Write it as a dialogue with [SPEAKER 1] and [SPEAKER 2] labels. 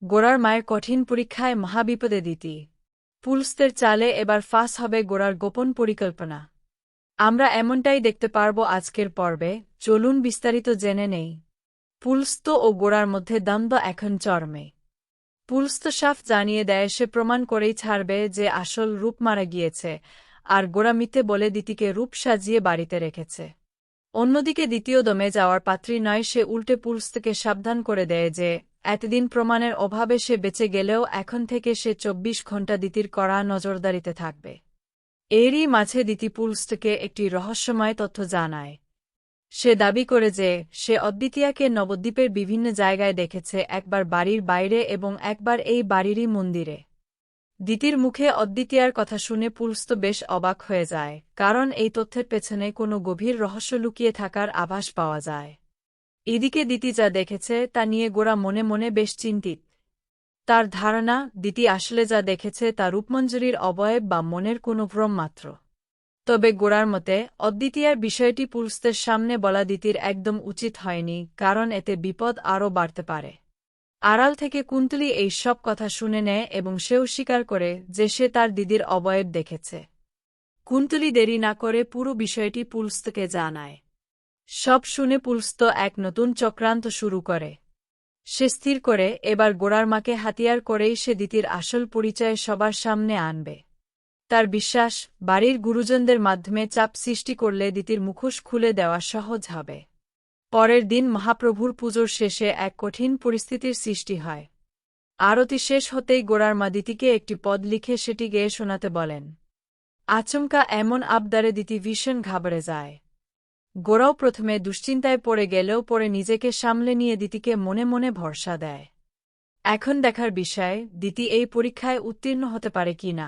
[SPEAKER 1] গোরার মায়ের কঠিন পরীক্ষায় মহাবিপদে দিতি পুলস্তের চালে এবার ফাঁস হবে গোরার গোপন পরিকল্পনা। আমরা এমনটাই দেখতে পারব আজকের পর্বে। চলুন বিস্তারিত জেনে নেই। পুলস্ত ও গোরার মধ্যে দ্বন্দ্ব এখন চরমে। পুলস্ত সাফ জানিয়ে দেয় সে প্রমাণ করেই ছাড়বে যে আসল রূপ মারা গিয়েছে, আর গোরা মিথ্যে বলে দিতিকে রূপ সাজিয়ে বাড়িতে রেখেছে। অন্যদিকে দ্বিতীয় দমে যাওয়ার পাত্রী নয়, সে উল্টে পুলস্তকে সাবধান করে দেয় যে এতদিন প্রমাণের অভাবে সে বেঁচে গেলেও এখন থেকে সে ২৪ ঘণ্টা দিতির কড়া নজরদারিতে থাকবে। এরই মাঝে দিতি পুলস্তকে একটি রহস্যময় তথ্য জানায়। সে দাবি করে যে সে অদ্বিতীয়াকে নবদ্বীপের বিভিন্ন জায়গায় দেখেছে, একবার বাড়ির বাইরে এবং একবার এই বাড়িরই মন্দিরে। দিতির মুখে অদ্বিতীয়ার কথা শুনে পুলস্ত বেশ অবাক হয়ে যায়, কারণ এই তথ্যের পেছনে কোনো গভীর রহস্য লুকিয়ে থাকার আভাস পাওয়া যায়। এদিকে দিতি যা দেখেছে তা নিয়ে গোরা মনে মনে বেশ চিন্তিত। তার ধারণা, দিতি আসলে যা দেখেছে তা রূপমঞ্জরির অবয়ব বা মনের কোনো ভ্রম মাত্র। তবে গোরার মতে অদ্বিতীয়ার বিষয়টি পুলস্তের সামনে বলা দিতির একদম উচিত হয়নি, কারণ এতে বিপদ আরও বাড়তে পারে। আড়াল থেকে কুন্তলী এই সব কথা শুনে নেয় এবং সেও স্বীকার করে যে সে তার দিদির অবয়ব দেখেছে। কুন্তলী দেরি না করে পুরো বিষয়টি পুলস্তকে জানায়। সব শুনে পুলস্ত এক নতুন চক্রান্ত শুরু করে। সে স্থির করে এবার গোরার মাকে হাতিয়ার করেই সে দিতির আসল পরিচয় সবার সামনে আনবে। তার বিশ্বাস, বাড়ির গুরুজনদের মাধ্যমে চাপ সৃষ্টি করলে দিতির মুখোশ খুলে দেওয়া সহজ হবে। পরের দিন মহাপ্রভুর পুজোর শেষে এক কঠিন পরিস্থিতির সৃষ্টি হয়। আরতি শেষ হতেই গোরার মা দিতিকে একটি পদ লিখে সেটি গেয়ে শোনাতে বলেন। আচমকা এমন আবদারে দিতি ভীষণ ঘাবড়ে যায়। গোরাও প্রথমে দুশ্চিন্তায় পড়ে গেলেও পরে নিজেকে সামলে নিয়ে দিতিকে মনে মনে ভরসা দেয়। এখন দেখার বিষয় দিতি এই পরীক্ষায় উত্তীর্ণ হতে পারে কি না।